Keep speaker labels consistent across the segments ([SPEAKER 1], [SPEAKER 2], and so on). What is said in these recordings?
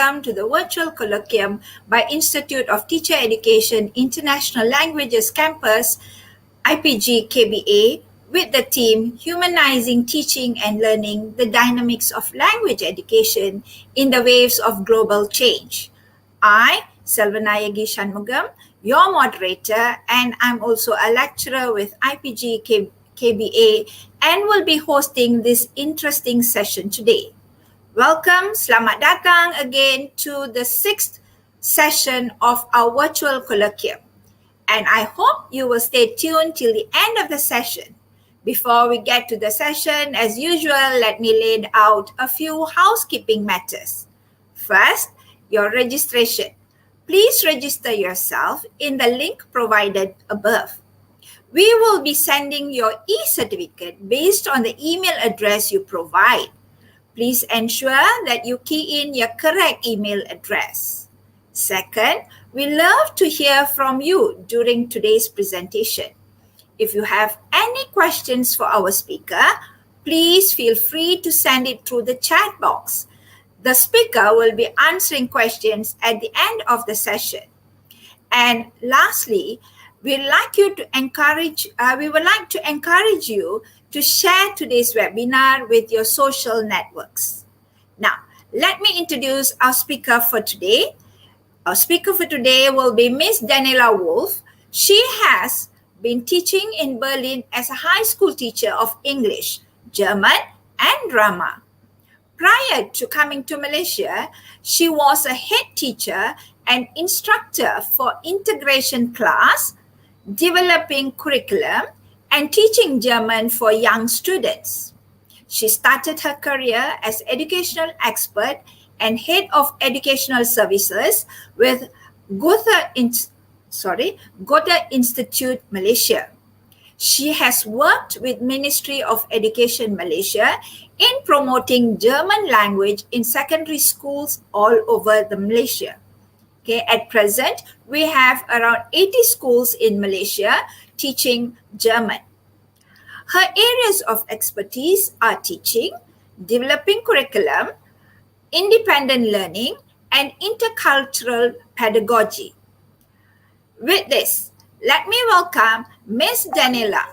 [SPEAKER 1] welcome to the virtual colloquium by Institute of Teacher Education International Languages Campus, IPG KBA, with the theme Humanizing Teaching and Learning, the Dynamics of Language Education in the Waves of Global Change. I, Selvanayagi Shanmugam, your moderator, and I'm also a lecturer with IPG KBA and will be hosting this interesting session today. Welcome, selamat datang again to the 6th session of our virtual colloquium. And I hope you will stay tuned till the end of the session. Before we get to the session, as usual, let me lay out a few housekeeping matters. First, your registration. Please register yourself in the link provided above. We will be sending your e-certificate based on the email address you provide. Please ensure that you key in your correct email address. Second, we love to hear from you during today's presentation. If you have any questions for our speaker, please feel free to send it through the chat box. The speaker will be answering questions at the end of the session. And lastly, we would like to encourage you to share today's webinar with your social networks. Now, let me introduce our speaker for today. Our speaker for today will be Miss Daniela Wolf. She has been teaching in Berlin as a high school teacher of English, German, and drama. Prior to coming to Malaysia, she was a head teacher and instructor for integration class, developing curriculum, and teaching German for young students. She started her career as educational expert and head of educational services with Goethe Institute Malaysia. She has worked with Ministry of Education Malaysia in promoting German language in secondary schools all over Malaysia. Okay, at present, we have around 80 schools in Malaysia teaching German. Her areas of expertise are teaching, developing curriculum, independent learning, and intercultural pedagogy. With this, let me welcome Ms. Daniela.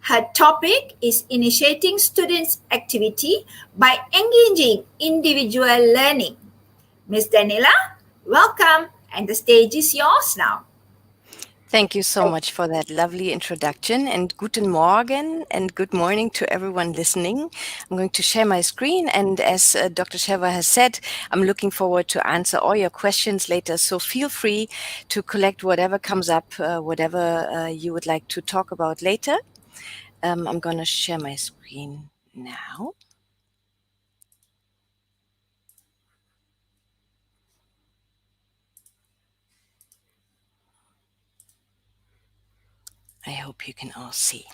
[SPEAKER 1] Her topic is initiating students' activity by engaging individual learning. Ms. Daniela, welcome, and the stage is yours now.
[SPEAKER 2] Thank you so much for that lovely introduction, and guten Morgen and good morning to everyone listening. I'm going to share my screen, and as Dr. Sheva has said, I'm looking forward to answer all your questions later, so feel free to collect whatever comes up, whatever you would like to talk about later. I'm going to share my screen now. I hope you can all see.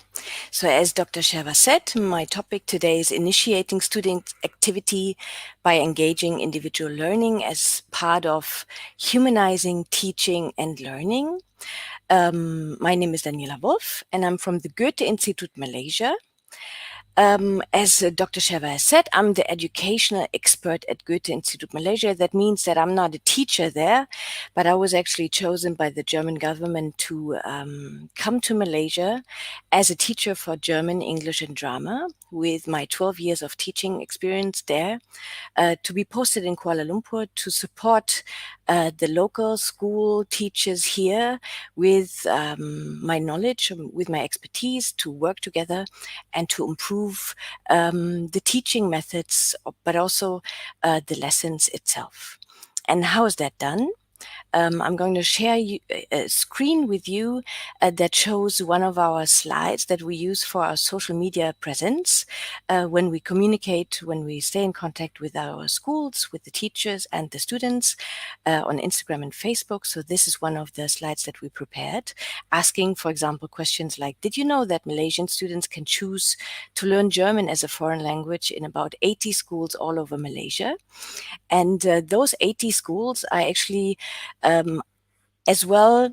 [SPEAKER 2] So as Dr. Sheva said, my topic today is initiating student activity by engaging individual learning as part of humanizing teaching and learning. My name is Daniela Wolf, and I'm from the Goethe Institute Malaysia. As Dr. Sheva has said, I'm the educational expert at Goethe Institute Malaysia. That means that I'm not a teacher there, but I was actually chosen by the German government to come to Malaysia as a teacher for German, English, and drama with my 12 years of teaching experience there, to be posted in Kuala Lumpur to support the local school teachers here with my knowledge, with my expertise, to work together and to improve the teaching methods, but also the lessons itself. And how is that done? I'm going to share a screen with you that shows one of our slides that we use for our social media presence when we communicate, when we stay in contact with our schools, with the teachers and the students on Instagram and Facebook. So this is one of the slides that we prepared, asking, for example, questions like, did you know that Malaysian students can choose to learn German as a foreign language in about 80 schools all over Malaysia? And those 80 schools are actually as well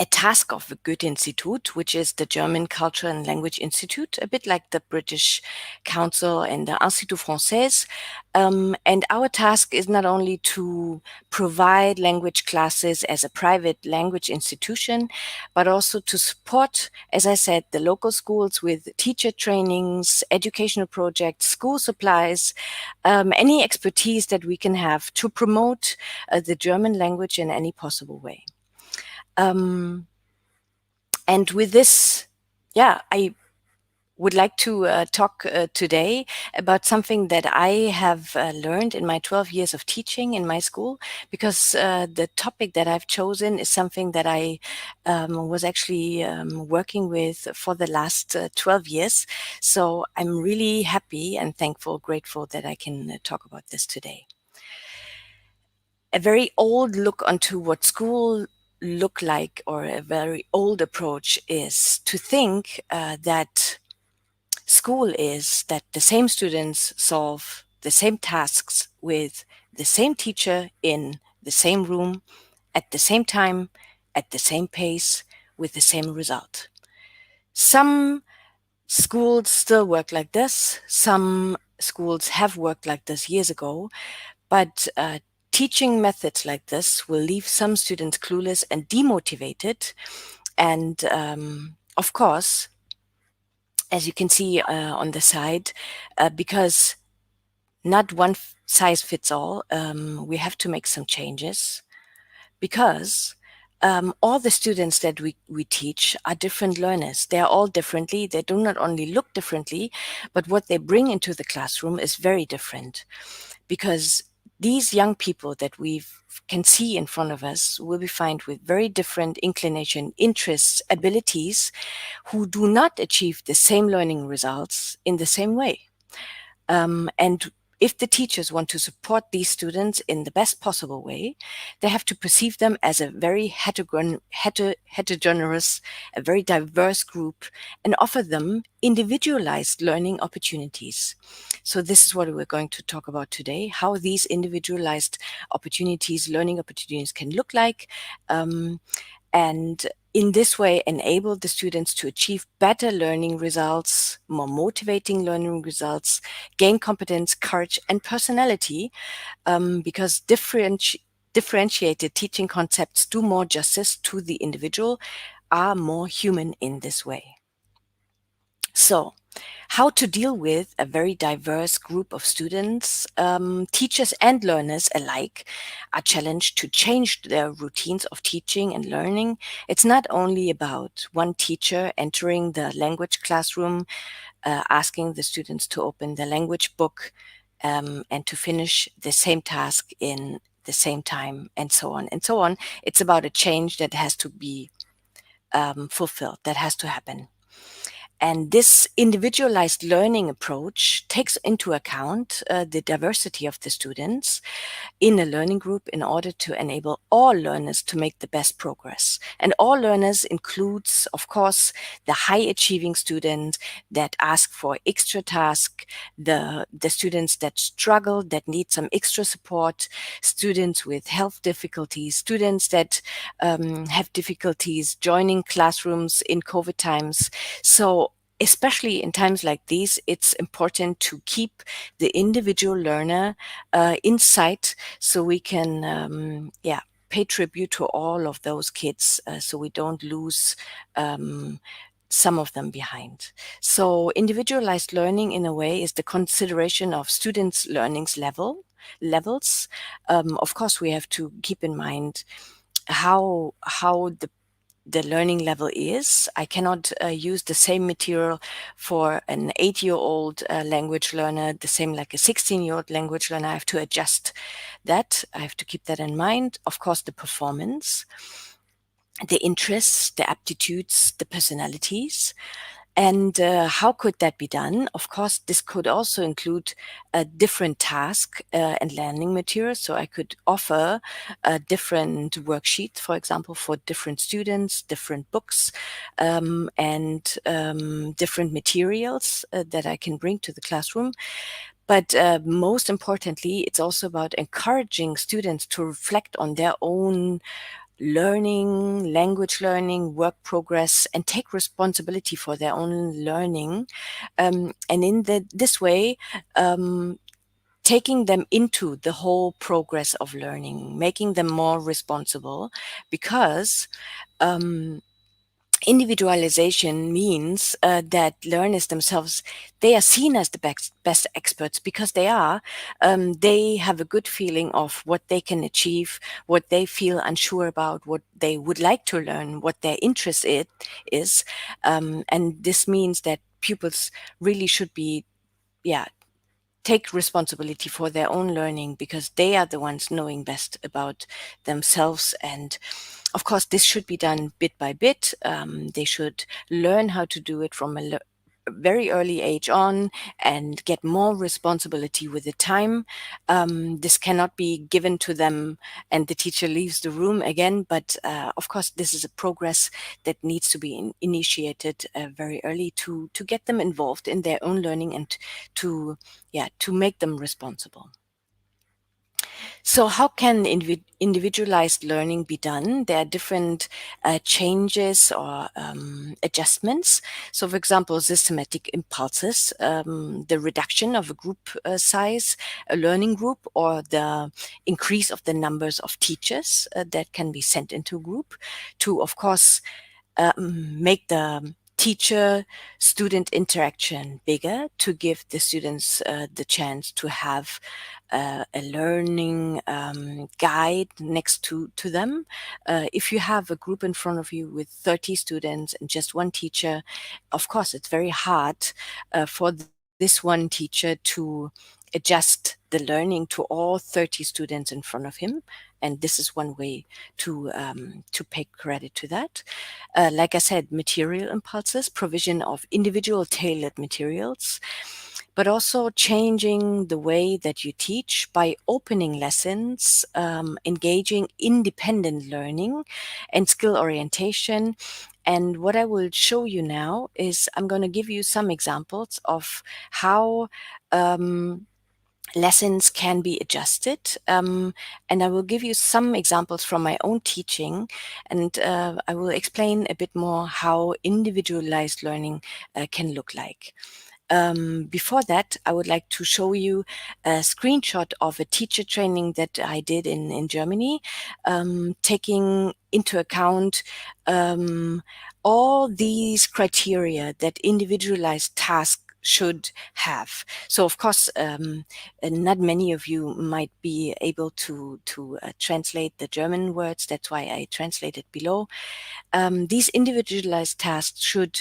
[SPEAKER 2] a task of the Goethe-Institut, which is the German Culture and Language Institute, a bit like the British Council and the Institut Français. And our task is not only to provide language classes as a private language institution, but also to support, as I said, the local schools with teacher trainings, educational projects, school supplies, any expertise that we can have to promote the German language in any possible way. And with this, I would like to talk today about something that I have learned in my 12 years of teaching in my school, because the topic that I've chosen is something that I was actually working with for the last 12 years. So I'm really happy and thankful, grateful that I can talk about this today. A very old look onto what school look like, or a very old approach, is to think that school is that the same students solve the same tasks with the same teacher in the same room at the same time, at the same pace, with the same result. Some schools still work like this. Some schools have worked like this years ago, but teaching methods like this will leave some students clueless and demotivated. And of course, as you can see on the side, because not one size fits all, we have to make some changes, because all the students that we teach are different learners. They are all differently. They do not only look differently, but what they bring into the classroom is very different, because these young people that we can see in front of us will be found with very different inclination, interests, abilities, who do not achieve the same learning results in the same way. And if the teachers want to support these students in the best possible way, they have to perceive them as a very heterogeneous, a very diverse group, and offer them individualized learning opportunities. So this is what we're going to talk about today: how these individualized opportunities, learning opportunities, can look like, and in this way enable the students to achieve better learning results, more motivating learning results, gain competence, courage, and personality, because differentiated teaching concepts do more justice to the individual, are more human in this way. So, how to deal with a very diverse group of students, teachers and learners alike are challenged to change their routines of teaching and learning. It's not only about one teacher entering the language classroom, asking the students to open the language book and to finish the same task in the same time, and so on and so on. It's about a change that has to be fulfilled, that has to happen. And this individualized learning approach takes into account the diversity of the students in a learning group in order to enable all learners to make the best progress. And all learners includes, of course, the high achieving students that ask for extra tasks, the students that struggle, that need some extra support, students with health difficulties, students that have difficulties joining classrooms in COVID times. So especially in times like these, it's important to keep the individual learner in sight, so we can, pay tribute to all of those kids, so we don't lose some of them behind. So individualized learning, in a way, is the consideration of students' learnings levels. Of course, we have to keep in mind how the learning level is. I cannot use the same material for an 8-year-old language learner, the same like a 16-year-old language learner. I have to adjust that. I have to keep that in mind. Of course, the performance, the interests, the aptitudes, the personalities. And how could that be done? Of course, this could also include a different task and learning materials. So I could offer a different worksheet, for example, for different students, different books, and different materials that I can bring to the classroom. But most importantly, it's also about encouraging students to reflect on their own learning, language learning, work progress, and take responsibility for their own learning. And in this way, taking them into the whole progress of learning, making them more responsible, because um, individualization means that learners themselves, they are seen as the best experts because they have a good feeling of what they can achieve, what they feel unsure about, what they would like to learn, what their interest is. And this means that pupils really should be, yeah, take responsibility for their own learning, because they are the ones knowing best about themselves. And of course, this should be done bit by bit. They should learn how to do it from a very early age on and get more responsibility with the time. This cannot be given to them and the teacher leaves the room again. But of course, this is a progress that needs to be initiated very early to get them involved in their own learning and to, yeah, to make them responsible. So, how can individualized learning be done? There are different changes or adjustments. So, for example, systematic impulses, the reduction of a group size, a learning group, or the increase of the numbers of teachers that can be sent into a group, to, of course, make the teacher student interaction bigger, to give the students the chance to have a learning guide next to them. If you have a group in front of you with 30 students and just one teacher, of course it's very hard for this one teacher to adjust the learning to all 30 students in front of him. And this is one way to pay credit to that. Like I said, material impulses, provision of individual tailored materials, but also changing the way that you teach by opening lessons, engaging independent learning and skill orientation. And what I will show you now is I'm going to give you some examples of how lessons can be adjusted. And I will give you some examples from my own teaching, and I will explain a bit more how individualized learning can look like. Before that, I would like to show you a screenshot of a teacher training that I did in Germany, taking into account all these criteria that individualized tasks should have. So, of course, not many of you might be able to translate the German words. That's why I translated below. These individualized tasks should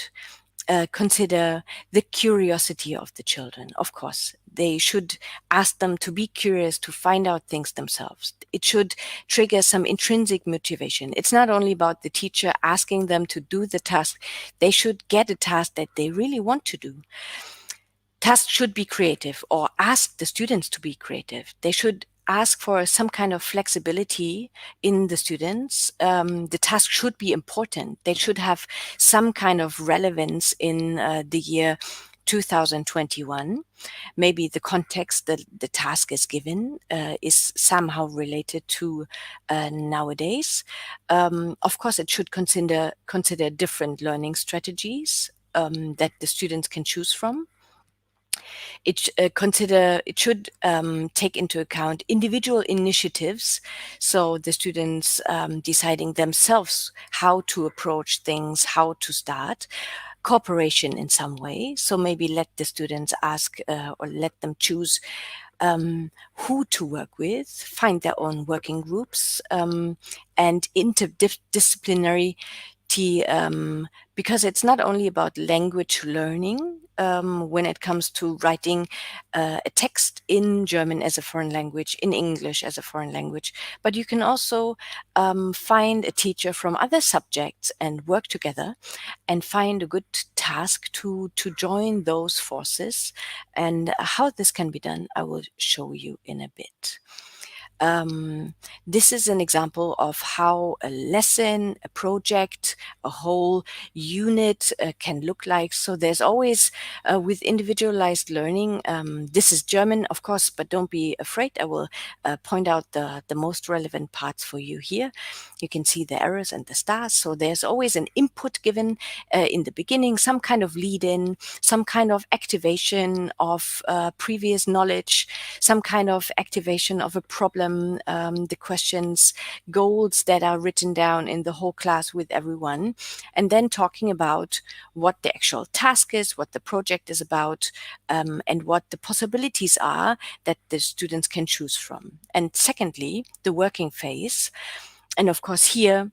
[SPEAKER 2] consider the curiosity of the children. Of course, they should ask them to be curious, to find out things themselves. It should trigger some intrinsic motivation. It's not only about the teacher asking them to do the task, they should get a task that they really want to do. Tasks should be creative, or ask the students to be creative. They should ask for some kind of flexibility in the students. The task should be important. They should have some kind of relevance in the year 2021. Maybe the context that the task is given is somehow related to nowadays. Of course, it should consider different learning strategies that the students can choose from. It should take into account individual initiatives, so the students deciding themselves how to approach things, how to start. Cooperation in some way, so maybe let the students ask or let them choose who to work with, find their own working groups, and interdisciplinary, because it's not only about language learning. When it comes to writing a text in German as a foreign language, in English as a foreign language, but you can also find a teacher from other subjects and work together and find a good task to join those forces. And how this can be done, I will show you in a bit. This is an example of how a lesson, a project, a whole unit can look like. So there's always, with individualized learning, this is German, of course, but don't be afraid. I will point out the most relevant parts for you here. You can see the arrows and the stars. So there's always an input given in the beginning, some kind of lead in, some kind of activation of previous knowledge, some kind of activation of a problem, the questions, goals that are written down in the whole class with everyone, and then talking about what the actual task is, what the project is about, and what the possibilities are that the students can choose from. And secondly, the working phase. And of course, here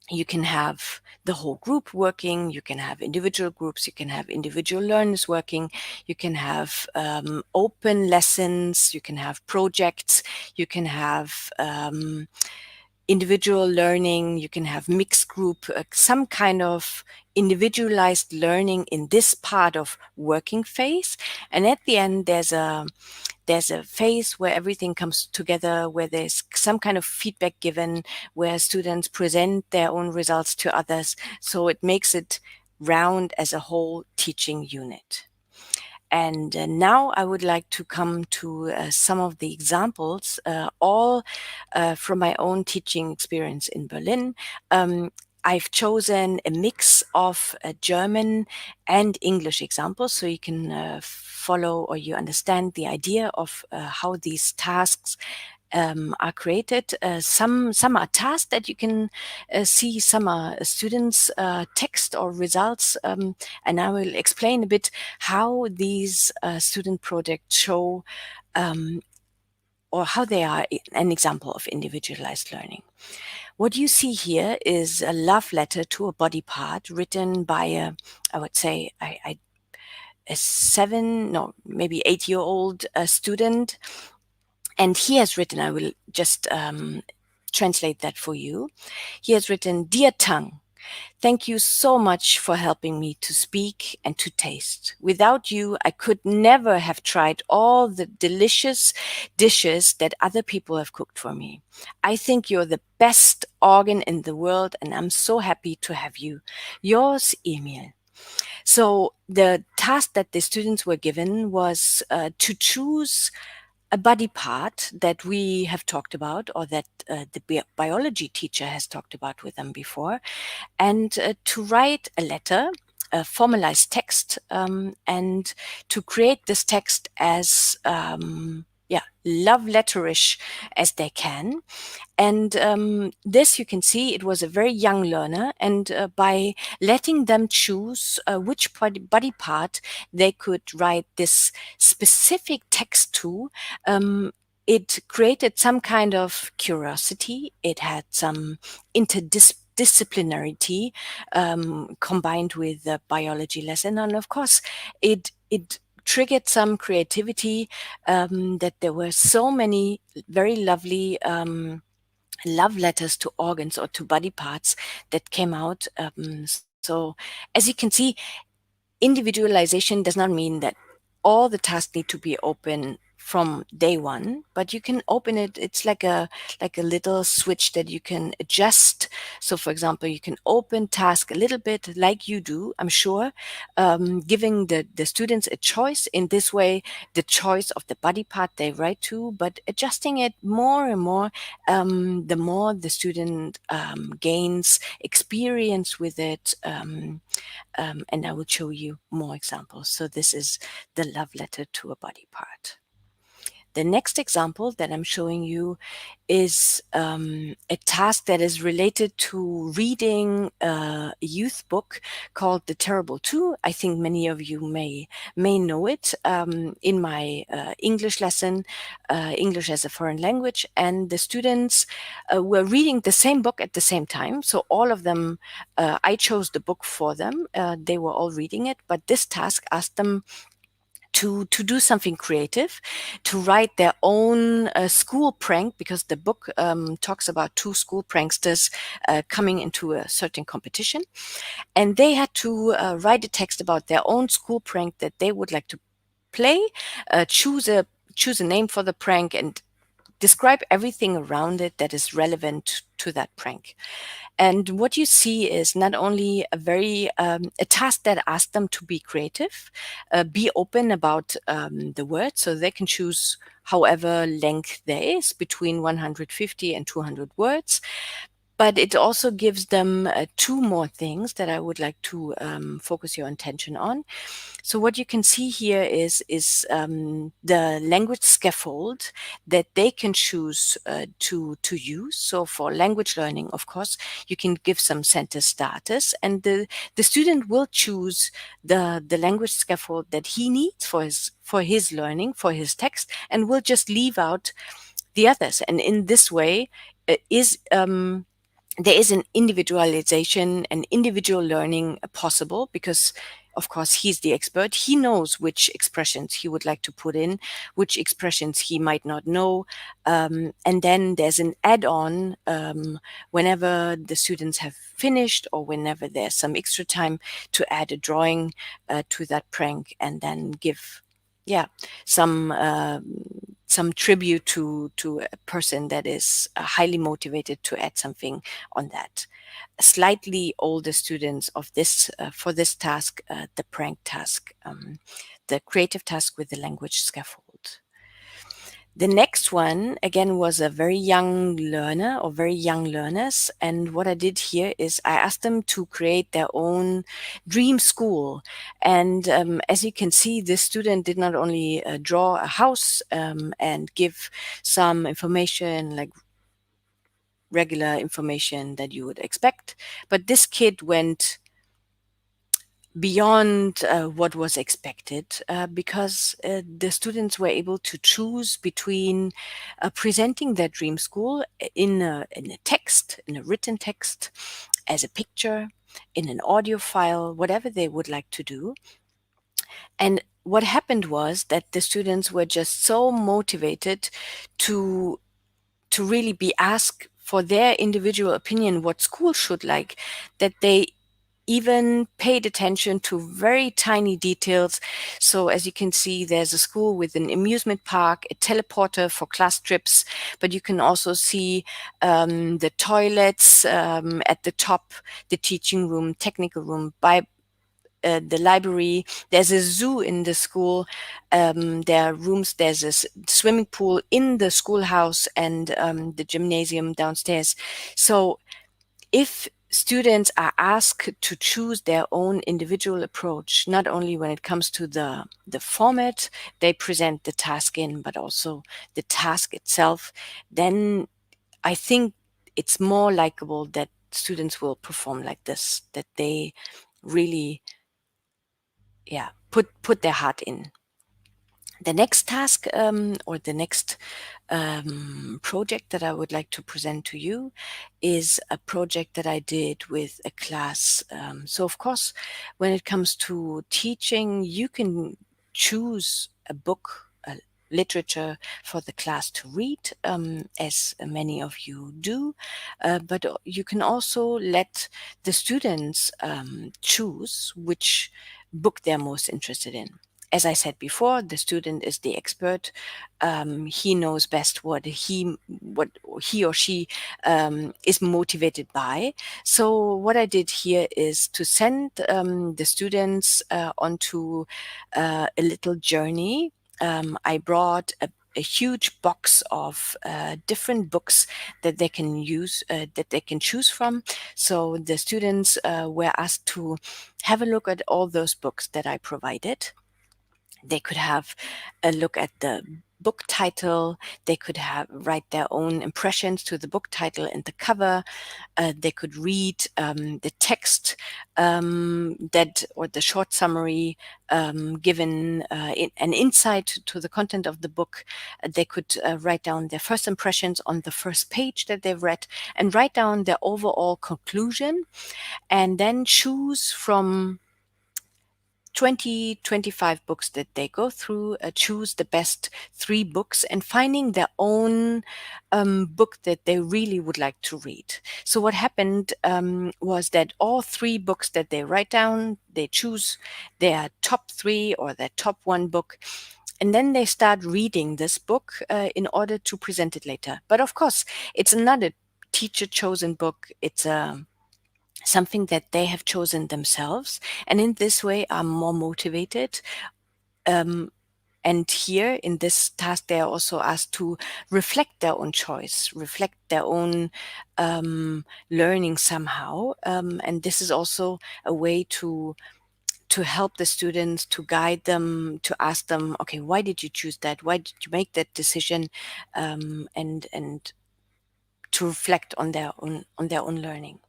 [SPEAKER 2] you can have the whole group working, you can have individual groups, you can have individual learners working, you can have open lessons, you can have projects, you can have individual learning, you can have mixed group, some kind of individualized learning in this part of working phase. And at the end, there's a phase where everything comes together, where there's some kind of feedback given, where students present their own results to others. So it makes it round as a whole teaching unit. And now I would like to come to some of the examples, all from my own teaching experience in Berlin. I've chosen a mix of German and English examples so you can follow or you understand the idea of how these tasks are created. Some are tasks that you can see, some are students' text or results, and I will explain a bit how these student projects show or how they are an example of individualized learning. What you see here is a love letter to a body part written by I would say, a 7, no, maybe 8-year-old student. And he has written, I will just translate that for you. He has written, "Dear tongue, thank you so much for helping me to speak and to taste. Without you, I could never have tried all the delicious dishes that other people have cooked for me. I think you're the best organ in the world, and I'm so happy to have you. Yours, Emil." So the task that the students were given was to choose a body part that we have talked about or that the biology teacher has talked about with them before, and to write a letter, a formalized text, and to create this text as love letterish as they can. And this, you can see, it was a very young learner. And by letting them choose which body part they could write this specific text to, it created some kind of curiosity. It had some interdisciplinarity combined with the biology lesson. And of course, it triggered some creativity, that there were so many very lovely love letters to organs or to body parts that came out. So as you can see, individualization does not mean that all the tasks need to be open from day one, but you can open it. It's like a little switch that you can adjust. So for example, you can open task a little bit like you do, I'm sure, giving the students a choice in this way, the choice of the body part they write to, but adjusting it more and more, the more the student gains experience with it. And I will show you more examples. So this is the love letter to a body part. The next example that I'm showing you is a task that is related to reading a youth book called The Terrible Two. I think many of you may know it. In my English lesson, English as a foreign language, and the students were reading the same book at the same time. So all of them, I chose the book for them. They were all reading it, but this task asked them to do something creative, to write their own school prank, because the book talks about two school pranksters coming into a certain competition. And they had to write a text about their own school prank that they would like to play, choose a name for the prank, and describe everything around it that is relevant to that prank. And what you see is not only a task that asks them to be creative, be open about the words, so they can choose however length there is between 150 and 200 words. But it also gives them two more things that I would like to focus your attention on. So what you can see here is the language scaffold that they can choose to use. So for language learning, of course, you can give some sentence starters, and the student will choose the language scaffold that he needs for his learning, for his text, and will just leave out the others. And in this way, is there is an individualization and individual learning possible, because of course he's the expert. He knows which expressions he would like to put in, which expressions he might not know. And then there's an add-on whenever the students have finished, or whenever there's some extra time, to add a drawing to that prank, and then give, yeah, some tribute to a person that is highly motivated to add something on that. Slightly older students of this for this task, the prank task, the creative task with the language scaffold. The next one, again, was a very young learner or very young learners. And what I did here is I asked them to create their own dream school. And as you can see, this student did not only draw a house and give some information, like regular information that you would expect, but this kid went beyond what was expected, because the students were able to choose between presenting their dream school in a text, in a written text, as a picture, in an audio file, whatever they would like to do. And what happened was that the students were just so motivated to really be asked for their individual opinion what school should like, that they even paid attention to very tiny details. So as you can see, there's a school with an amusement park, a teleporter for class trips, but you can also see the toilets at the top, the teaching room, technical room, the library. There's a zoo in the school. There are rooms. There's a swimming pool in the schoolhouse, and the gymnasium downstairs. So if students are asked to choose their own individual approach, not only when it comes to the format they present the task in, but also the task itself, then I think it's more likable that students will perform like this, that they really, yeah, put their heart in. The next task, or the next project that I would like to present to you, is a project that I did with a class. So of course, when it comes to teaching, you can choose a book, a literature for the class to read, as many of you do, but you can also let the students choose which book they're most interested in. As I said before, the student is the expert. He knows best what he or she is motivated by. So what I did here is to send the students onto a little journey. I brought a huge box of different books that they can use, that they can choose from. So the students were asked to have a look at all those books that I provided. They could have a look at the book title. They could write their own impressions to the book title and the cover. They could read the text, or the short summary, given an insight to the content of the book. They could write down their first impressions on the first page that they've read, and write down their overall conclusion, and then choose from 25 books that they go through, choose the best 3 books, and finding their own book that they really would like to read. So what happened was that all 3 books that they write down, they choose their top 3 or their top 1 book, And then they start reading this book in order to present it later. But of course, it's not a teacher chosen book. It's something that they have chosen themselves. And in this way are more motivated. Um, and here in this task, they are also asked to reflect their own choice, reflect their own learning somehow. And this is also a way to help the students, to guide them, to ask them, okay, why did you choose that? Why did you make that decision? And to reflect on their own learning.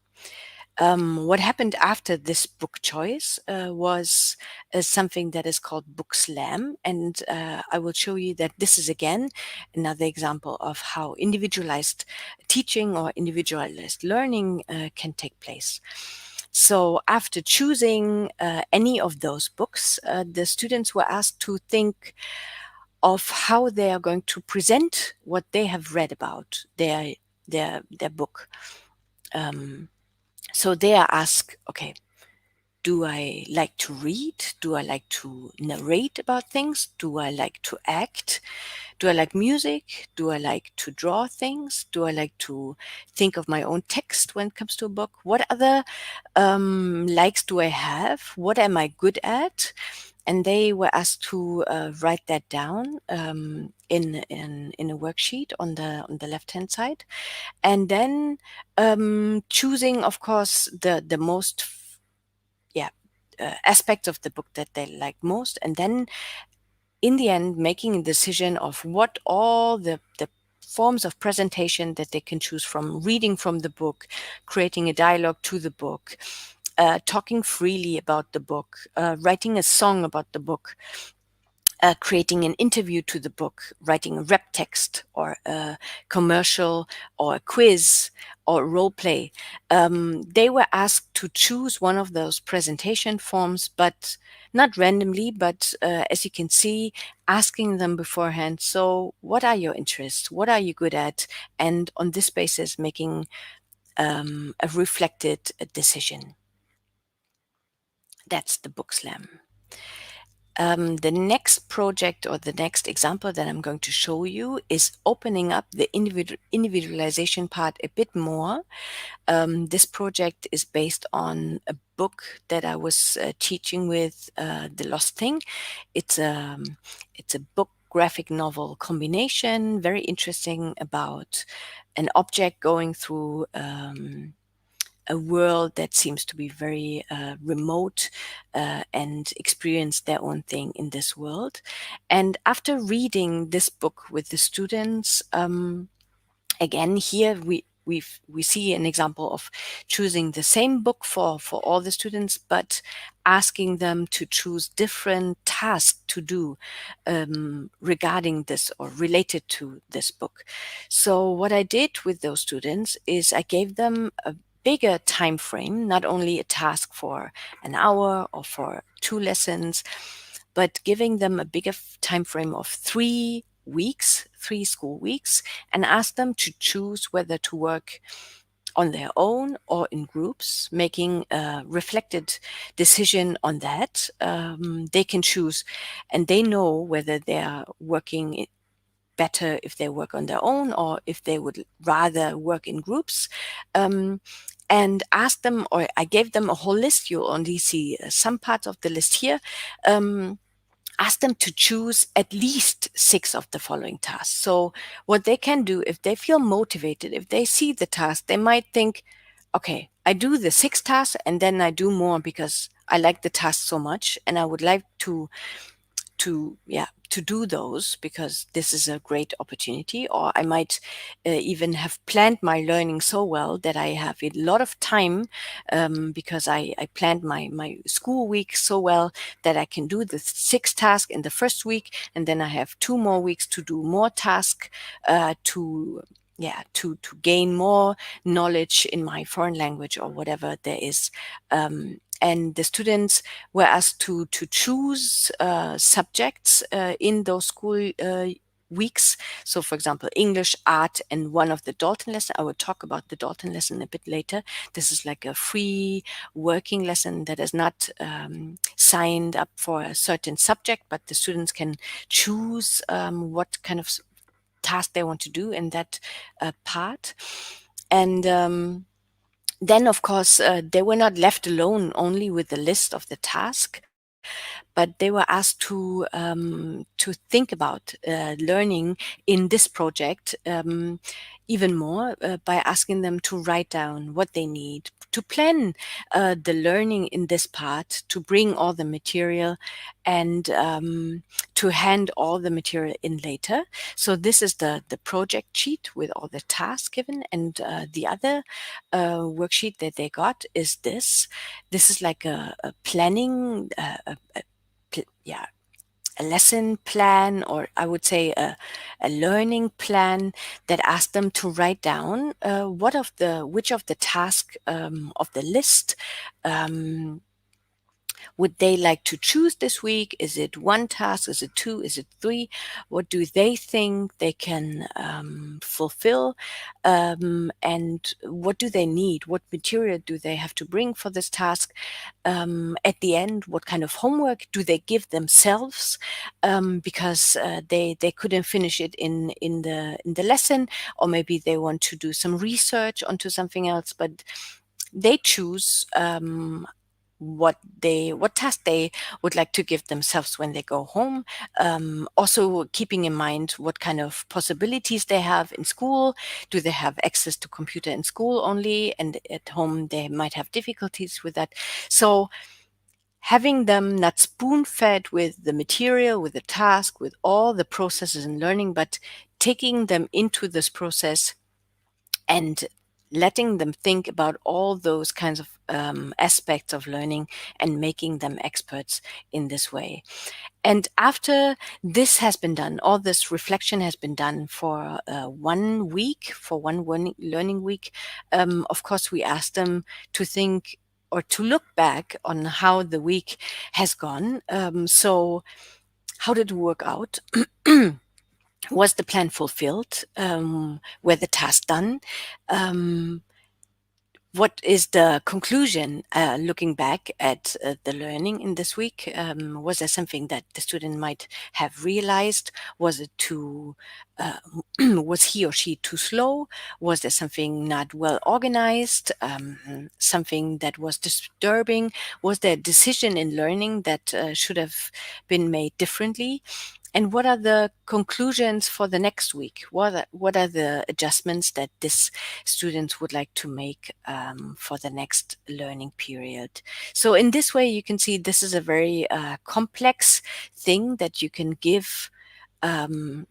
[SPEAKER 2] What happened after this book choice was something that is called Book Slam. And I will show you that this is again another example of how individualized teaching or individualized learning can take place. So after choosing any of those books, the students were asked to think of how they are going to present what they have read about their book. Um, so they are asked, okay, do I like to read? Do I like to narrate about things? Do I like to act? Do I like music? Do I like to draw things? Do I like to think of my own text when it comes to a book? What other likes do I have? What am I good at? And they were asked to write that down in a worksheet on the left hand side, and then choosing, of course, the most yeah aspects of the book that they like most, and then in the end making a decision of what all the forms of presentation that they can choose from, reading from the book, creating a dialogue to the book, talking freely about the book, writing a song about the book, creating an interview to the book, writing a rep text or a commercial or a quiz or role play. They were asked to choose one of those presentation forms, but not randomly, but as you can see, asking them beforehand. So what are your interests? What are you good at? And on this basis, making a reflected decision. That's the book slam. The next project or the next example that I'm going to show you is opening up the individualization part a bit more. This project is based on a book that I was teaching with, The Lost Thing. It's a book graphic novel combination, very interesting, about an object going through a world that seems to be very remote and experience their own thing in this world. And after reading this book with the students, again, here we see an example of choosing the same book for all the students, but asking them to choose different tasks to do regarding this or related to this book. So what I did with those students is I gave them a bigger time frame, not only a task for an hour or for 2 lessons, but giving them a bigger time frame of 3 weeks, 3 school weeks, and ask them to choose whether to work on their own or in groups, making a reflected decision on that. They can choose, and they know whether they are working better if they work on their own or if they would rather work in groups. And ask them, or I gave them a whole list. You only see some parts of the list here. Ask them to choose at least 6 of the following tasks. So what they can do, if they feel motivated, if they see the task, they might think, okay, I do the 6 tasks and then I do more because I like the task so much and I would like to do those because this is a great opportunity. Or I might even have planned my learning so well that I have a lot of time because I planned my school week so well that I can do the 6 tasks in the first week, and then I have 2 more weeks to do more tasks to gain more knowledge in my foreign language or whatever there is. And the students were asked to choose subjects in those school weeks. So, for example, English, art, and one of the Dalton lesson. I will talk about the Dalton lesson a bit later. This is like a free working lesson that is not signed up for a certain subject, but the students can choose what kind of task they want to do in that part. And then, of course, they were not left alone only with the list of the task, but they were asked to think about learning in this project even more by asking them to write down what they need, to plan the learning in this part, to bring all the material, and to hand all the material in later. So this is the project sheet with all the tasks given, and the other worksheet that they got is this. This is like a planning, yeah, a lesson plan, or I would say a learning plan that asked them to write down which of the tasks of the list would they like to choose this week? Is it one task? Is it two? Is it three? What do they think they can fulfill? And what do they need? What material do they have to bring for this task? At the end, what kind of homework do they give themselves? Because they couldn't finish it in the lesson, or maybe they want to do some research onto something else, but they choose what task they would like to give themselves when they go home. Also keeping in mind what kind of possibilities they have in school. Do they have access to computer in school only, and at home they might have difficulties with that? So having them not spoon-fed with the material, with the task, with all the processes in learning, but taking them into this process and letting them think about all those kinds of aspects of learning and making them experts in this way. And after this has been done, all this reflection has been done for 1 week, for one learning week, of course, we asked them to think or to look back on how the week has gone. So how did it work out? Was the plan fulfilled? Were the tasks done? What is the conclusion looking back at the learning in this week? Was there something that the student might have realized? Was it too, was he or she too slow? Was there something not well organized? Something that was disturbing? Was there a decision in learning that should have been made differently? And what are the conclusions for the next week? What are the adjustments that this students would like to make for the next learning period? So in this way, you can see this is a very complex thing that you can give um,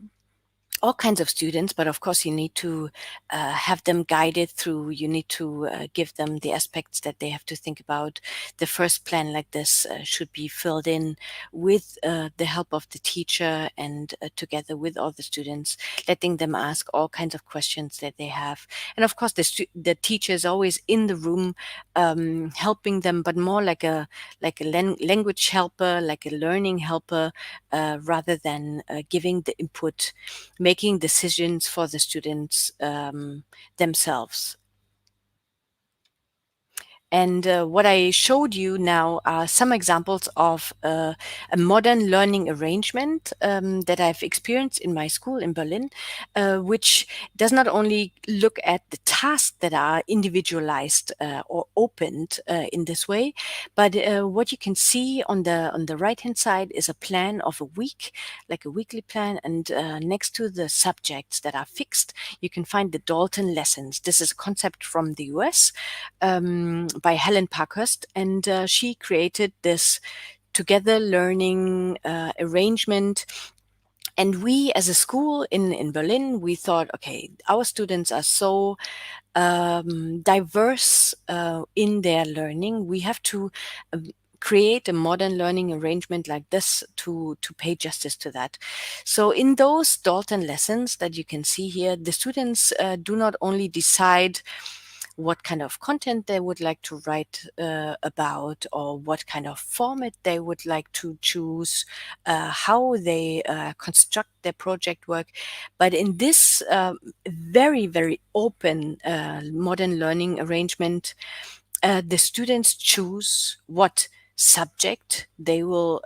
[SPEAKER 2] all kinds of students, but of course you need to have them guided through. You need to give them the aspects that they have to think about. The first plan like this should be filled in with the help of the teacher and together with all the students, letting them ask all kinds of questions that they have. And of course the teacher is always in the room helping them, but more like a language helper, like a learning helper, rather than giving the input, making decisions for the students themselves. And what I showed you now are some examples of a modern learning arrangement that I've experienced in my school in Berlin, which does not only look at the tasks that are individualized or opened in this way, but what you can see on the right hand side is a plan of a week, like a weekly plan, and next to the subjects that are fixed, you can find the Dalton lessons. This is a concept from the US. By Helen Parkhurst, and she created this together learning arrangement. And we, as a school in Berlin, we thought, okay, our students are so diverse in their learning. We have to create a modern learning arrangement like this to pay justice to that. So in those Dalton lessons that you can see here, the students do not only decide what kind of content they would like to write about, or what kind of format they would like to choose, how they construct their project work. But in this very, very open modern learning arrangement, the students choose what subject they will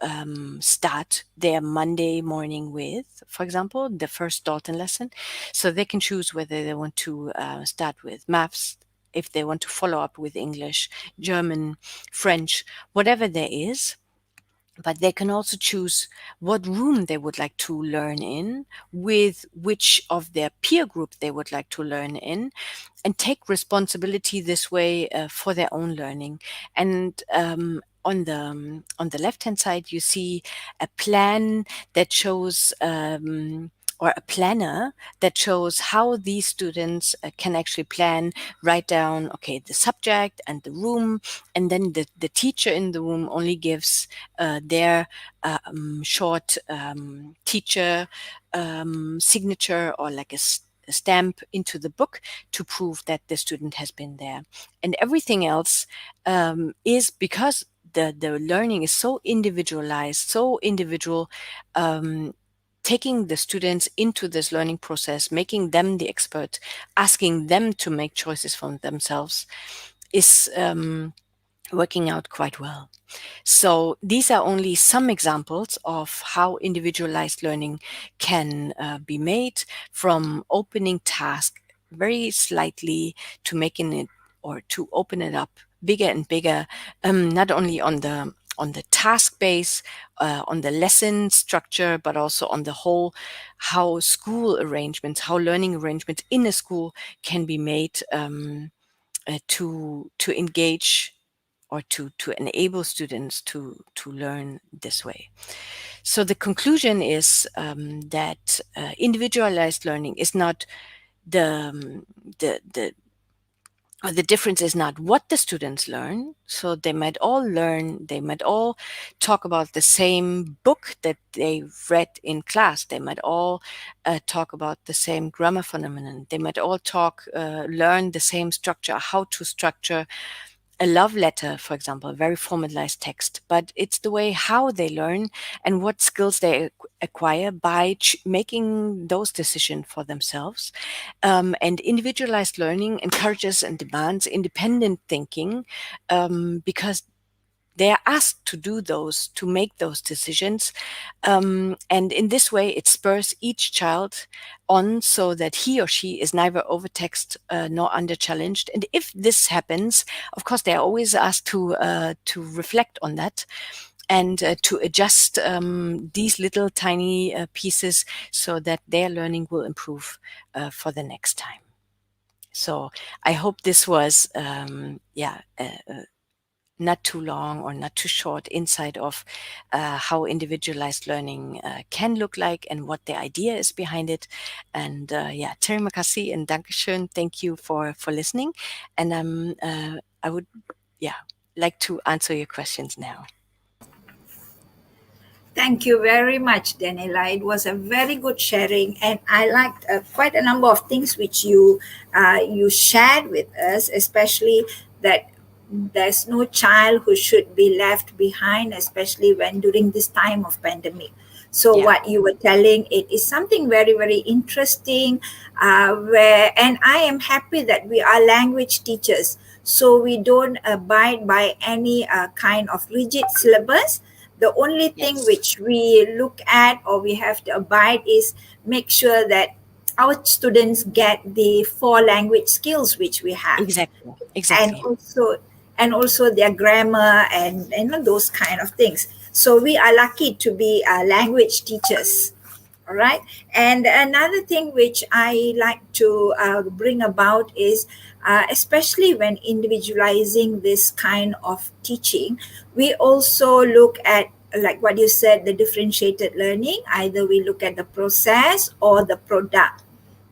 [SPEAKER 2] start their Monday morning with, for example, the first Dalton lesson. So they can choose whether they want to start with maths, if they want to follow up with English, German, French, whatever there is. But they can also choose what room they would like to learn in, with which of their peer group they would like to learn in, and take responsibility this way for their own learning. And on the left hand side, you see a plan that shows. Or a planner that shows how these students can actually plan, write down, okay, the subject and the room, and then the teacher in the room only gives their short teacher signature, or like a stamp into the book to prove that the student has been there. And everything else is, because the learning is so individualized, so individual, taking the students into this learning process, making them the expert, asking them to make choices for themselves, is working out quite well. So these are only some examples of how individualized learning can be made, from opening task very slightly to making it, or to open it up bigger and bigger, not only on the task base, on the lesson structure, but also on the whole, how school arrangements, how learning arrangements in a school can be made to engage, or to enable students to learn this way. So the conclusion is that individualized learning is not the or the difference is not what the students learn. So they might all learn, they might all talk about the same book that they read in class. They might all talk about the same grammar phenomenon. They might all learn the same structure, how to structure a love letter, for example, a very formalized text, but it's the way how they learn and what skills they acquire by making those decisions for themselves. And individualized learning encourages and demands independent thinking, because they are asked to do those, to make those decisions. And in this way, it spurs each child on, so that he or she is neither overtaxed nor under-challenged. And if this happens, of course, they are always asked to reflect on that, and to adjust these little tiny pieces, so that their learning will improve for the next time. So I hope this was, not too long or not too short insight of how individualized learning can look like, and what the idea is behind it. And terima kasih and dankeschön. Thank you for listening. And I would like to answer your questions now.
[SPEAKER 1] Thank you very much, Daniela. It was a very good sharing, and I liked quite a number of things which you shared with us, especially that there's no child who should be left behind, especially when during this time of pandemic. So
[SPEAKER 2] Yeah.
[SPEAKER 1] what you were telling, it is something very, very interesting. And I am happy that we are language teachers, so we don't abide by any kind of rigid syllabus. The only thing
[SPEAKER 2] Yes.
[SPEAKER 1] which we look at or we have to abide is make sure that our students get the four language skills which we have,
[SPEAKER 2] Exactly.
[SPEAKER 1] and
[SPEAKER 2] Exactly.
[SPEAKER 1] also their grammar and those kind of things. So we are lucky to be language teachers. All right. And another thing which I like to bring about is, especially when individualizing this kind of teaching, we also look at, like what you said, the differentiated learning. Either we look at the process or the product.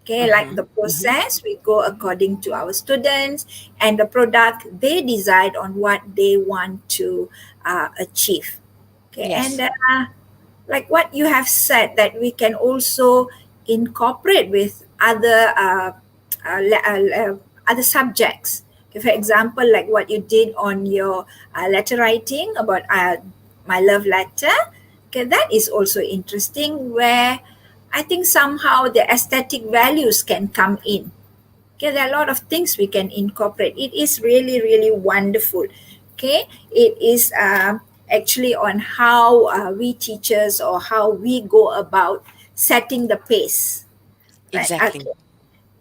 [SPEAKER 1] Okay, like the
[SPEAKER 2] Hmm. Hmm.
[SPEAKER 1] process, we go according to our students, and the product, they decide on what they want to achieve. Okay, and
[SPEAKER 2] Yes.
[SPEAKER 1] like what you have said, that we can also incorporate with other other subjects. Okay, for example, like what you did on your letter writing about my love letter. Okay, that is also interesting, where I think somehow the aesthetic values can come in. Okay, there are a lot of things we can incorporate. It is really, really wonderful. Okay, it is actually on how we teachers, or how we go about setting the pace. Right.
[SPEAKER 2] Exactly.
[SPEAKER 1] Okay.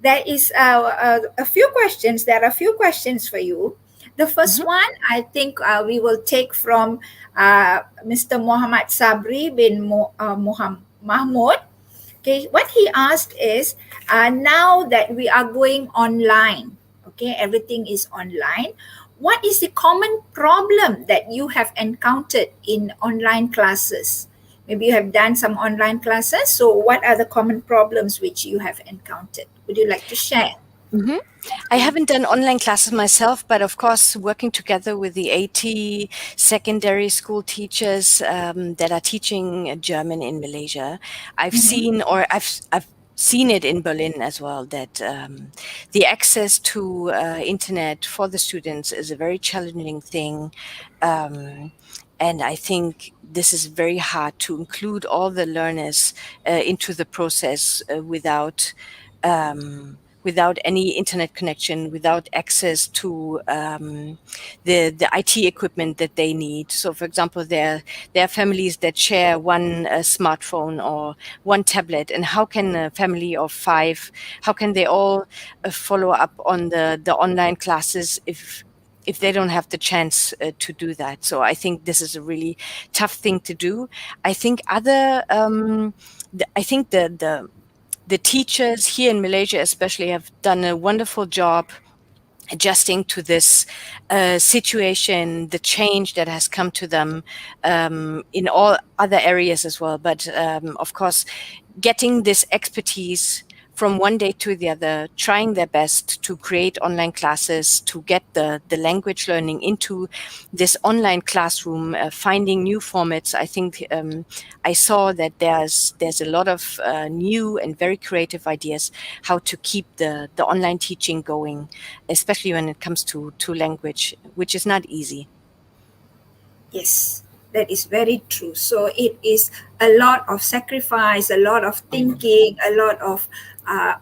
[SPEAKER 1] There is a few questions. There are a few questions for you. The first
[SPEAKER 2] Mhm.
[SPEAKER 1] one, I think we will take from Mr. Muhammad Sabri bin Mahmoud. Okay, what he asked is, now that we are going online, okay, everything is online, what is the common problem that you have encountered in online classes? Maybe you have done some online classes, so what are the common problems which you have encountered? Would you like to share?
[SPEAKER 2] Mhm. I haven't done online classes myself, but of course, working together with the 80 secondary school teachers that are teaching German in Malaysia, I've seen it in Berlin as well, that the access to internet for the students is a very challenging thing. Um, and I think this is very hard to include all the learners into the process without any internet connection, without access to the IT equipment that they need. So, for example, there are families that share one smartphone or one tablet, and how can a family of five, how can they all follow up on the online classes if they don't have the chance to do that? So I think this is a really tough thing to do. I think I think the teachers here in Malaysia especially have done a wonderful job adjusting to this situation, the change that has come to them in all other areas as well. But of course, getting this expertise from one day to the other, trying their best to create online classes, to get the language learning into this online classroom, finding new formats. I think I saw that there's a lot of new and very creative ideas how to keep the online teaching going, especially when it comes to language, which is not easy.
[SPEAKER 1] Yes, that is very true. So it is a lot of sacrifice, a lot of
[SPEAKER 2] Mm.
[SPEAKER 1] thinking, a lot of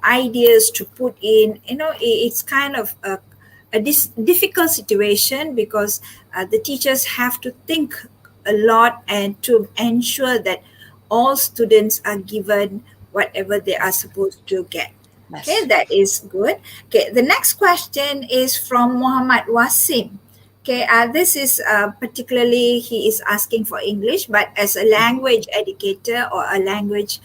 [SPEAKER 1] ideas to put in. It's kind of a difficult situation, because the teachers have to think a lot, and to ensure that all students are given whatever they are supposed to get. Okay,
[SPEAKER 2] Yes.
[SPEAKER 1] that is good. Okay, the next question is from Muhammad Wasim. Okay, this is particularly he is asking for English, but as a
[SPEAKER 2] Mhm.
[SPEAKER 1] language educator or a language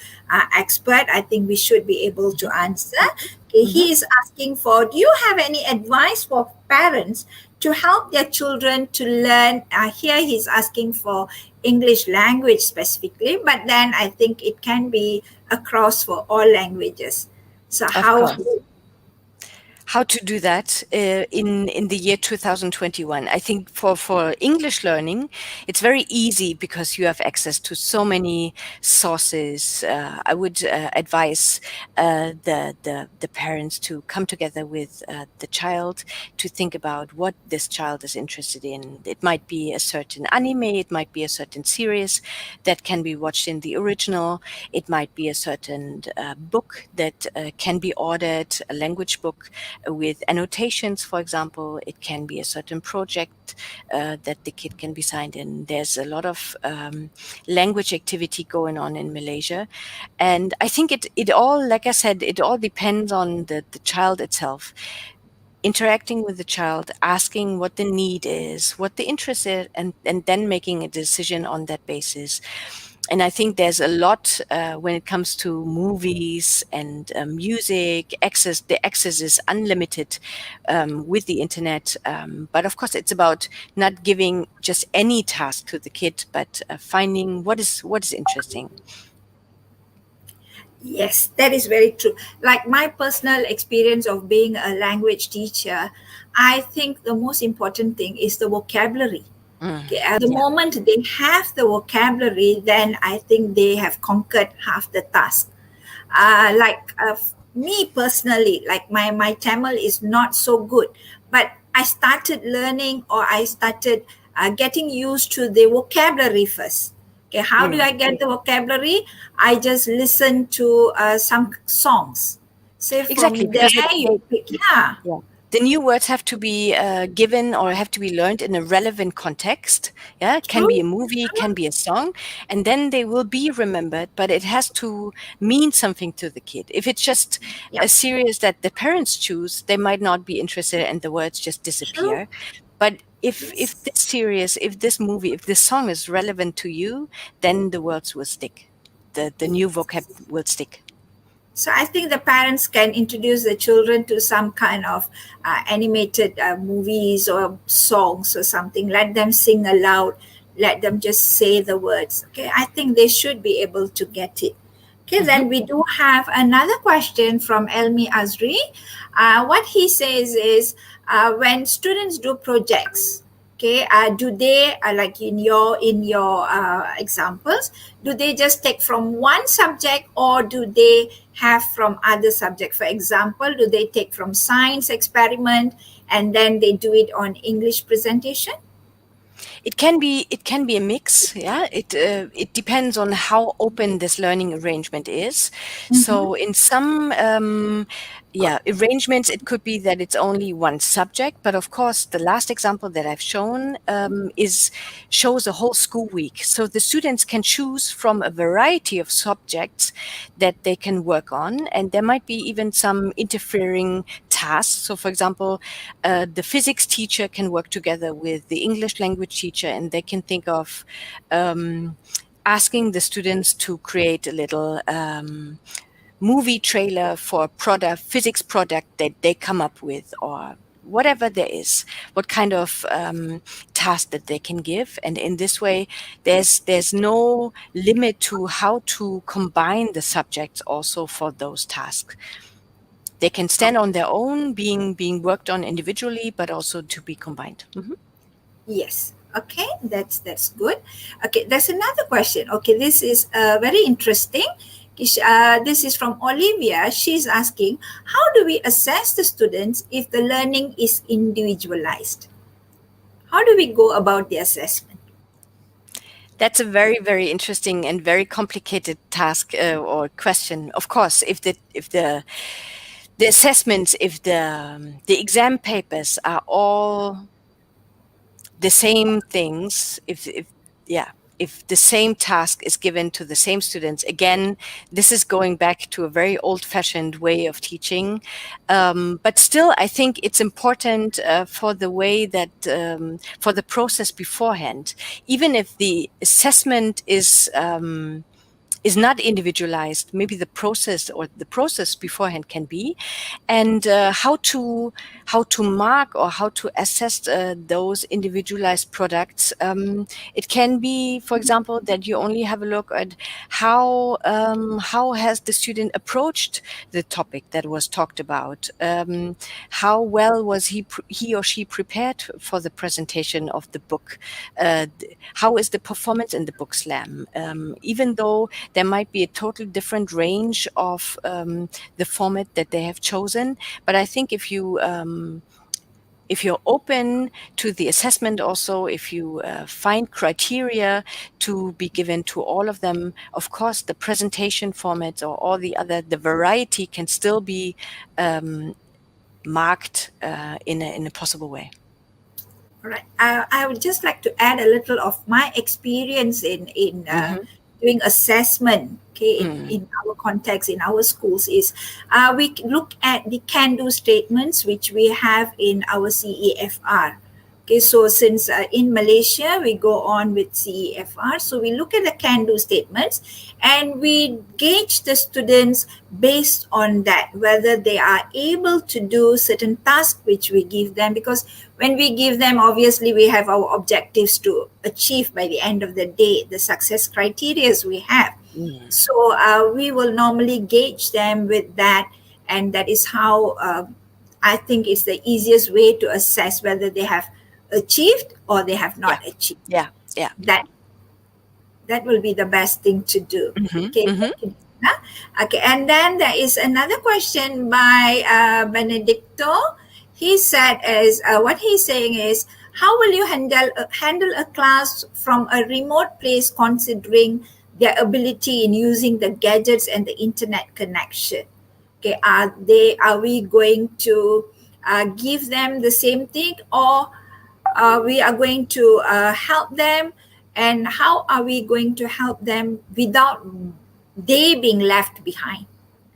[SPEAKER 1] expert, I think we should be able to
[SPEAKER 2] Mhm.
[SPEAKER 1] answer. Okay,
[SPEAKER 2] Mhm.
[SPEAKER 1] he is asking for, do you have any advice for parents to help their children to learn? Here he's asking for English language specifically, but then I think it can be across for all languages. So
[SPEAKER 2] Of
[SPEAKER 1] how?
[SPEAKER 2] course. How to do that in the year 2021? I think for English learning, it's very easy because you have access to so many sources. I would advise the parents to come together with the child to think about what this child is interested in. It might be a certain anime, it might be a certain series that can be watched in the original, it might be a certain book that can be ordered, a language book with annotations, for example. It can be a certain project that the kid can be signed in. There's a lot of language activity going on in Malaysia. And I think it all, like I said, it all depends on the child itself. Interacting with the child, asking what the need is, what the interest is, and then making a decision on that basis. And I think there's a lot when it comes to movies and music. The access is unlimited with the internet. But of course, it's about not giving just any task to the kid, but finding what is interesting.
[SPEAKER 1] Yes, that is very true. Like my personal experience of being a language teacher, I think the most important thing is the vocabulary.
[SPEAKER 2] Mm,
[SPEAKER 1] Okay, at the
[SPEAKER 2] yeah,
[SPEAKER 1] moment they have the vocabulary, then I think they have conquered half the task. Me personally, like my Tamil is not so good, but I started learning, or I started getting used to the vocabulary first. Okay, how do
[SPEAKER 2] Mm.
[SPEAKER 1] I get the vocabulary? I just listen to some songs. Say
[SPEAKER 2] Exactly,
[SPEAKER 1] from
[SPEAKER 2] because
[SPEAKER 1] there you pick, yeah,
[SPEAKER 2] yeah. The new words have to be given or have to be learned in a relevant context. Yeah, it can be a
[SPEAKER 1] true,
[SPEAKER 2] movie, can be a song, and then they will be remembered, but it has to mean something to the kid. If it's just
[SPEAKER 1] yeah,
[SPEAKER 2] a series that the parents choose, they might not be interested and the words just
[SPEAKER 1] true,
[SPEAKER 2] disappear. But if
[SPEAKER 1] yes.
[SPEAKER 2] this series, if this movie, if this song is relevant to you, then the words will stick. The new vocab will stick.
[SPEAKER 1] So I think the parents can introduce the children to some kind of animated movies or songs or something. Let them sing aloud. Let them just say the words. Okay, I think they should be able to get it. Okay,
[SPEAKER 2] Mhm.
[SPEAKER 1] then we do have another question from Elmi Azri. What he says is, when students do projects, okay, do they like in your examples, do they just take from one subject, or do they have from other subject? For example, do they take from science experiment and then they do it on English presentation?
[SPEAKER 2] It can be a mix. Yeah, it depends on how open this learning arrangement is.
[SPEAKER 1] Mm-hmm.
[SPEAKER 2] So in some yeah arrangements, it could be that it's only one subject. But of course, the last example that I've shown is shows a whole school week. So the students can choose from a variety of subjects that they can work on, and there might be even some interfering tasks. So, for example, the physics teacher can work together with the English language teacher, and they can think of um, asking the students to create a little movie trailer for a product, physics product that they come up with, or whatever there is, what kind of task that they can give. And in this way, there's no limit to how to combine the subjects also for those tasks. They can stand on their own, being worked on individually, but also to be combined. Mhm.
[SPEAKER 1] Yes. Okay, that's good. Okay, there's another question. Okay, this is very interesting. This is from Olivia. She's asking, how do we assess the students if the learning is individualized? How do we go about the assessment?
[SPEAKER 2] That's a very, very interesting and very complicated task or question. Of course, if the assessments, if the exam papers are all the same things, if yeah, if the same task is given to the same students, again, this is going back to a very old-fashioned way of teaching. But still, I think it's important for the way that for the process beforehand, even if the assessment is not individualized, maybe the process beforehand can be, and how to mark or how to assess those individualized products. It can be, for example, that you only have a look at how has the student approached the topic that was talked about. How well was he or she prepared for the presentation of the book? How is the performance in the book slam? Even though there might be a totally different range of the format that they have chosen, but I think if you're open to the assessment, also if you find criteria to be given to all of them, of course the presentation formats or all the variety can still be marked in a possible way.
[SPEAKER 1] All right. I would just like to add a little of my experience in
[SPEAKER 2] Hmm.
[SPEAKER 1] doing assessment. Okay,
[SPEAKER 2] Mm.
[SPEAKER 1] in our context, in our schools, is we look at the can-do statements which we have in our CEFR. Okay, so since in Malaysia we go on with CEFR, so we look at the can-do statements and we gauge the students based on that, whether they are able to do certain tasks which we give them, because when we give them, obviously we have our objectives to achieve by the end of the day, the success criteria we have.
[SPEAKER 2] Mm.
[SPEAKER 1] So we will normally gauge them with that, and that is how I think is the easiest way to assess whether they have achieved or they have
[SPEAKER 2] Yeah,
[SPEAKER 1] not achieved.
[SPEAKER 2] yeah, yeah.
[SPEAKER 1] That will be the best thing to do.
[SPEAKER 2] Hmm.
[SPEAKER 1] Okay,
[SPEAKER 2] Hmm.
[SPEAKER 1] thank you. Okay, and then there is another question by Benedicto. He said is what he's saying is, how will you handle a class from a remote place considering their ability in using the gadgets and the internet connection? Okay, are we going to give them the same thing, or we are going to help them, and how are we going to help them without they being left behind?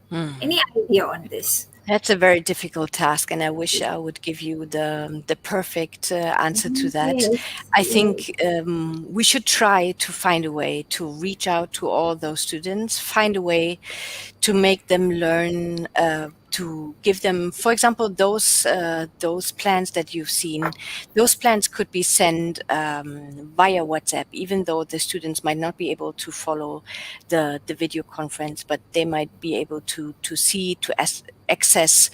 [SPEAKER 2] Hmm.
[SPEAKER 1] Any idea on this?
[SPEAKER 2] That's a very difficult task, and I wish I would give you the perfect answer to that.
[SPEAKER 1] Yes,
[SPEAKER 2] I
[SPEAKER 1] yes.
[SPEAKER 2] think we should try to find a way to reach out to all those students, find a way to make them learn, to give them, for example, those plans that you've seen. Those plans could be sent via WhatsApp, even though the students might not be able to follow the video conference, but they might be able to see, to access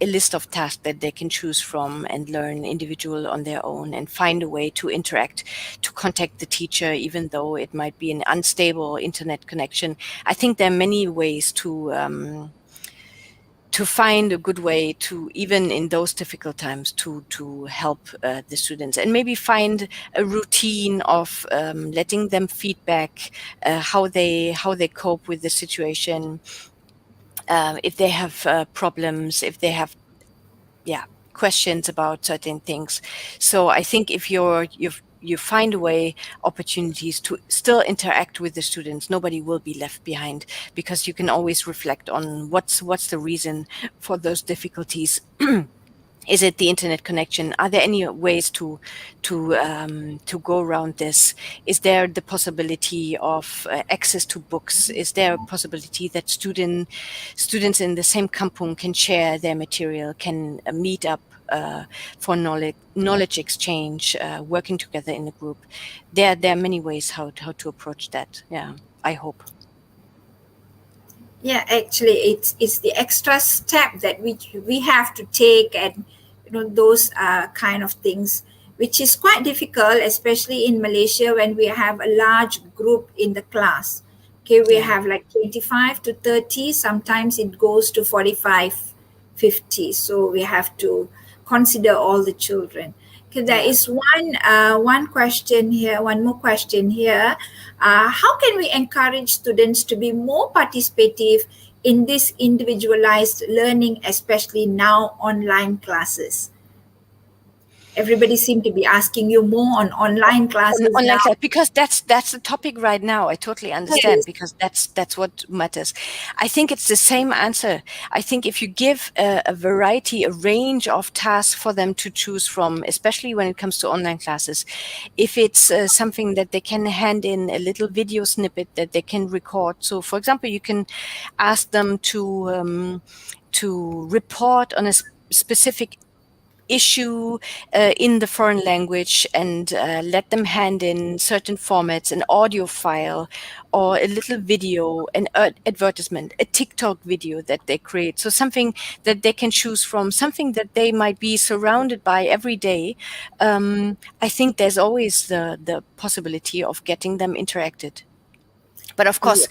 [SPEAKER 2] a list of tasks that they can choose from and learn individual on their own, and find a way to interact, to contact the teacher, even though it might be an unstable internet connection. I think there are many ways to find a good way to, even in those difficult times, to help the students, and maybe find a routine of letting them feedback how they cope with the situation, if they have problems, if they have, yeah, questions about certain things. So I think if you find a way, opportunities to still interact with the students, nobody will be left behind, because you can always reflect on what's the reason for those difficulties. Is it the internet connection? Are there any ways to go around this? Is there the possibility of access to books? Is there a possibility that students in the same kampung can share their material, can meet up for knowledge exchange, working together in a group? There are many ways how to approach that. Yeah, I hope.
[SPEAKER 1] Yeah, actually, it's the extra step that we have to take, and those kind of things, which is quite difficult, especially in Malaysia when we have a large group in the class. Okay, we
[SPEAKER 2] Yeah.
[SPEAKER 1] have like 25 to 30. Sometimes it goes to 45, 50. So we have to consider all the children. Okay, there
[SPEAKER 2] Yeah.
[SPEAKER 1] is one question here, one more question here. How can we encourage students to be more participative in this individualized learning, especially now online classes? Everybody seem to be asking you more on online classes
[SPEAKER 2] On
[SPEAKER 1] now.
[SPEAKER 2] like that, because that's the topic right now. I totally understand,
[SPEAKER 1] Yes,
[SPEAKER 2] because that's what matters. I think it's the same answer. I think if you give a variety, a range of tasks for them to choose from, especially when it comes to online classes, if it's something that they can hand in a little video snippet that they can record. So for example, you can ask them to report on a specific issue in the foreign language, and let them hand in certain formats, an audio file or a little video, an advertisement, a TikTok video that they create. So something that they can choose from, something that they might be surrounded by every day. I think there's always the possibility of getting them interacted. But of
[SPEAKER 1] yes,
[SPEAKER 2] course,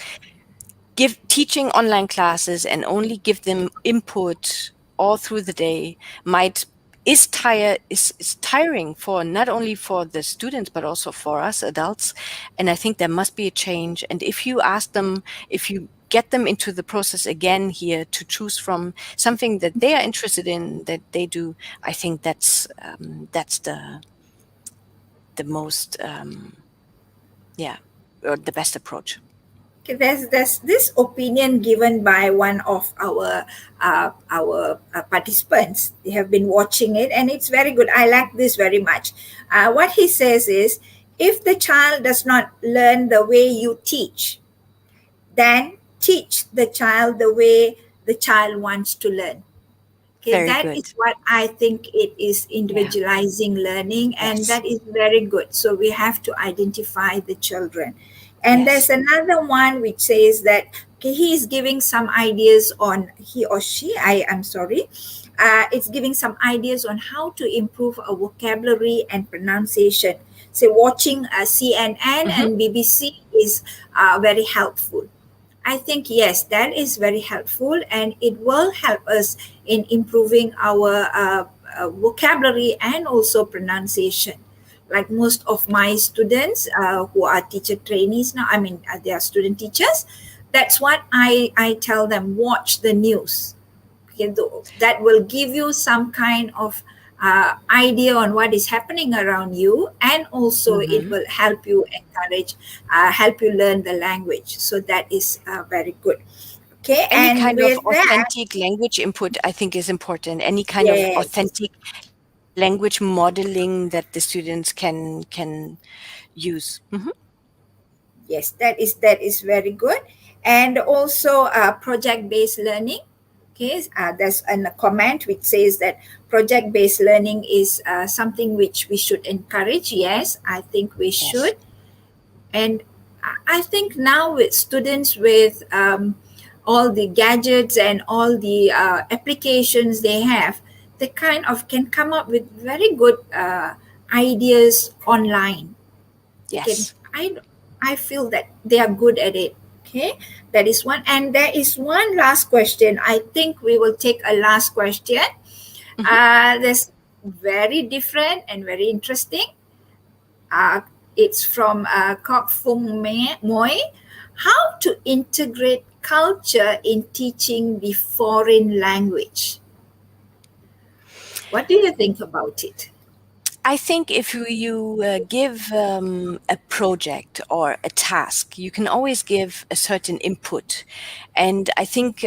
[SPEAKER 2] give teaching online classes and only give them input all through the day might is tiring, for not only for the students but also for us adults. And I think there must be a change. And if you ask them, if you get them into the process again here to choose from something that they are interested in, that they do, I think that's the most yeah, or the best approach.
[SPEAKER 1] okay, there's this opinion given by one of our participants. They have been watching it, and it's very good. I like this very much. What he says is, if the child does not learn the way you teach, then teach the child the way the child wants to learn. Okay,
[SPEAKER 2] Very
[SPEAKER 1] that is
[SPEAKER 2] good.
[SPEAKER 1] what I think it is,
[SPEAKER 2] Yeah.
[SPEAKER 1] individualizing learning, and
[SPEAKER 2] Yes.
[SPEAKER 1] that is very good. So we have to identify the children. And there's
[SPEAKER 2] Yes.
[SPEAKER 1] another one which says that, okay, he is giving some ideas on, he or she, I am sorry, it's giving some ideas on how to improve a vocabulary and pronunciation. So watching CNN
[SPEAKER 2] Mhm.
[SPEAKER 1] and BBC is very helpful. I think yes, that is very helpful, and it will help us in improving our vocabulary and also pronunciation. Like most of my students who are teacher trainees now, I mean, they are student teachers. That's what I tell them: watch the news. Okay, that will give you some kind of idea on what is happening around you, and also it
[SPEAKER 2] Mm-hmm.
[SPEAKER 1] will help you encourage, help you learn the language. So that is very good. Okay,
[SPEAKER 2] Any
[SPEAKER 1] and
[SPEAKER 2] kind of
[SPEAKER 1] with that,
[SPEAKER 2] authentic language input, I think, is important. Any kind of
[SPEAKER 1] yes,
[SPEAKER 2] authentic language modeling that the students can use.
[SPEAKER 1] yes, that is very good. And also project-based learning. Okay, there's a comment which says that project-based learning is something which we should encourage. Yes, I think we
[SPEAKER 2] Yes.
[SPEAKER 1] should. And I think now with students with all the gadgets and all the applications they have, they kind of can come up with very good ideas online. They can,
[SPEAKER 2] Yes.
[SPEAKER 1] I feel that they are good at it. Okay, that is one. And there is one last question. I think we will take a last question.
[SPEAKER 2] Hmm.
[SPEAKER 1] That's very different and very interesting. Uh, it's from Kok Fung Moy. How to integrate culture in teaching the foreign language? What do you think about it?
[SPEAKER 2] I think if you give a project or a task, you can always give a certain input. And I think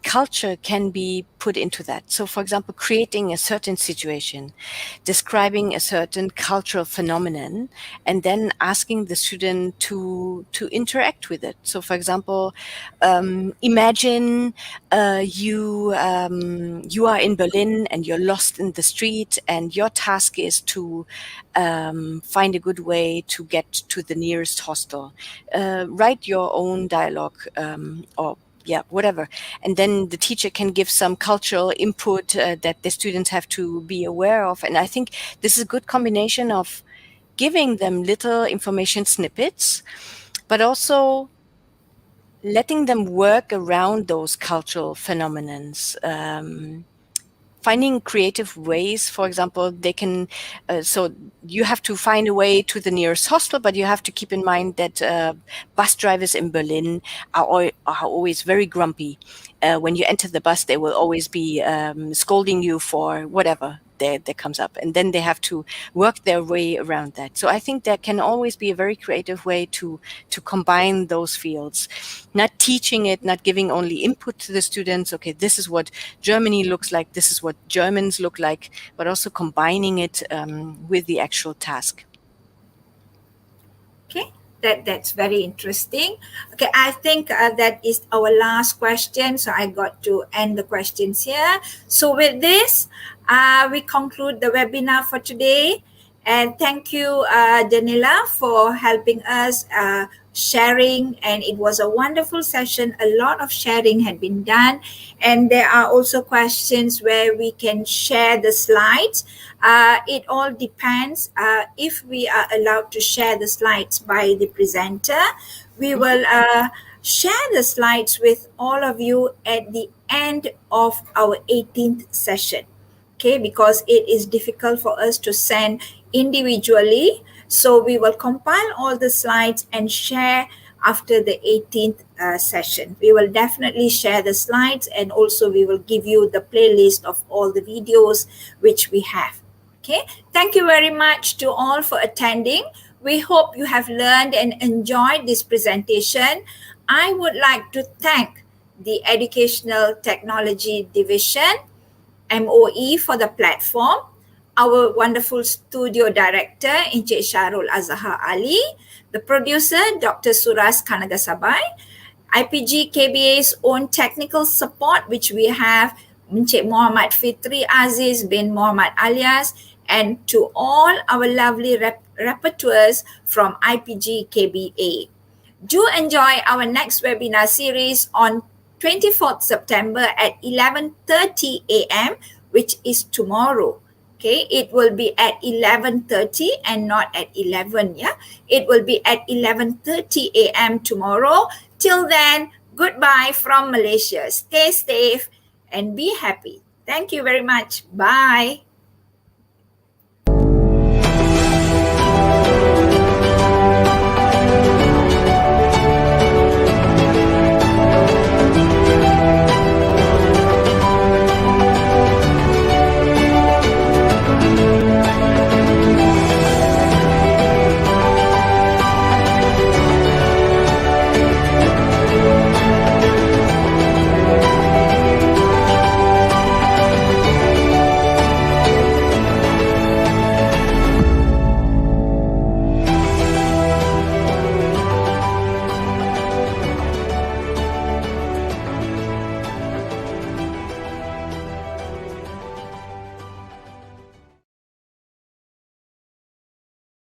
[SPEAKER 2] culture can be put into that. So, for example, creating a certain situation, describing a certain cultural phenomenon, and then asking the student to interact with it. So, for example, imagine you are in Berlin and you're lost in the street, and your task is to find a good way to get to the nearest hostel. Write your own dialogue, or yeah, whatever. And then the teacher can give some cultural input that the students have to be aware of. And I think this is a good combination of giving them little information snippets, but also letting them work around those cultural phenomenons. Finding creative ways, for example, they can, so you have to find a way to the nearest hostel, but you have to keep in mind that bus drivers in Berlin are always very grumpy. When you enter the bus, they will always be scolding you for whatever that comes up. And then they have to work their way around that. So I think there can always be a very creative way to combine those fields, not teaching it, not giving only input to the students. Okay, this is what Germany looks like, this is what Germans look like, but also combining it with the actual task.
[SPEAKER 1] Okay, that's very interesting. Okay, I think that is our last question. So I got to end the questions here. So with this, we conclude the webinar for today. And thank you, Daniela, for helping us sharing. And it was a wonderful session. A lot of sharing had been done. And there are also questions where we can share the slides. It all depends. If we are allowed to share the slides by the presenter, we
[SPEAKER 2] Mhm.
[SPEAKER 1] will share the slides with all of you at the end of our 18th session. Okay, because it is difficult for us to send individually. So we will compile all the slides and share after the 18th session. We will definitely share the slides, and also we will give you the playlist of all the videos which we have. Okay, thank you very much to all for attending. We hope you have learned and enjoyed this presentation. I would like to thank the Educational Technology Division, MOE, for the platform, our wonderful studio director, Encik Syarul Azhar Ali, the producer, Dr. Suras Kanagasabai, IPG KBA's own technical support, which we have Encik Muhammad Fitri Aziz bin Muhammad Alias, and to all our lovely rapporteurs from IPG KBA. Do enjoy our next webinar series on 24th September at 11:30 a.m., which is tomorrow. Okay, it will be at 11:30 and not at 11. Yeah, it will be at 11:30 a.m. tomorrow. Till then, goodbye from Malaysia. Stay safe and be happy. Thank you very much. Bye.